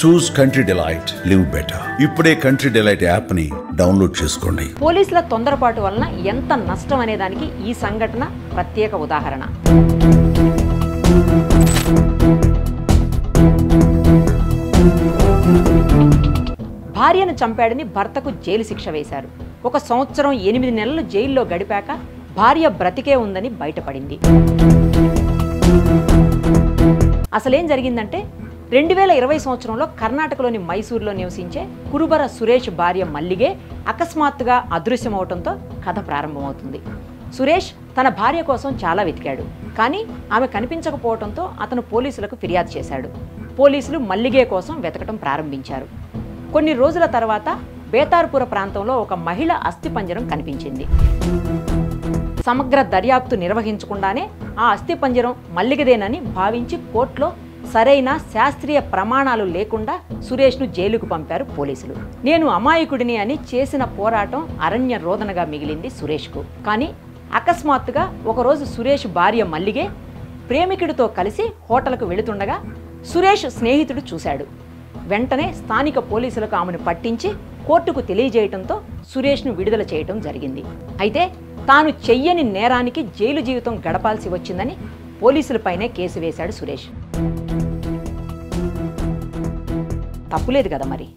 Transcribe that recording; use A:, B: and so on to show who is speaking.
A: చూస్ country delight, live better. ఇప్పుడే country delight app ని download చేసుకోండి.
B: పోలీసుల తొందరపాటు వలన ఎంత నష్టం అనే దానికి ఈ సంఘటన ప్రత్యేక ఉదాహరణ. భార్యను చంపాడని భర్తకు జైలు శిక్ష వేశారు. 1 సంవత్సరం 8 నెలలు జైల్లో గడిపాక భార్య బ్రతికే ఉందని బయటపడింది. అసలేం జరిగిందంటే 2020 సంవత్సరంలో కర్ణాటకలోని మైసూరులో నివసించే కురుబర సురేష్ భార్య మల్లిగే అకస్మాత్తుగా అదృశ్యమవటంతో కథ ప్రారంభమవుతుంది. సురేష్ తన భార్య కోసం చాలా వెతికాడు. కానీ ఆమె కనిపించకపోవడంతో అతను పోలీసులకు ఫిర్యాదు చేశాడు. పోలీసులు మల్లిగే కోసం వెతకటం ప్రారంభించారు. కొన్ని రోజుల తర్వాత బేతార్పుర ప్రాంతంలో ఒక మహిళ అస్థిపంజరం కనిపించింది. సమగ్ర దర్యాప్తు నిర్వహించకుండానే ఆ అస్థిపంజరం మల్లిగదేనని భావించి కోర్టులో సరైన శాస్త్రీయ ప్రమాణాలు లేకుండా సురేష్ను జైలుకు పంపారు పోలీసులు. నేను అమాయకుడిని అని చేసిన పోరాటం అరణ్య రోదనగా మిగిలింది సురేష్కు. కానీ అకస్మాత్తుగా ఒకరోజు సురేష్ భార్య మల్లిగే ప్రేమికుడితో కలిసి హోటల్కు వెళుతుండగా సురేష్ స్నేహితుడు చూశాడు. వెంటనే స్థానిక పోలీసులకు ఆమెను పట్టించి కోర్టుకు తెలియజేయడంతో సురేష్ను విడుదల చేయటం జరిగింది. అయితే తాను చెయ్యని నేరానికి జైలు జీవితం గడపాల్సి వచ్చిందని పోలీసులపైనే కేసు వేశాడు సురేష్. తప్పులేదు కదా మరి.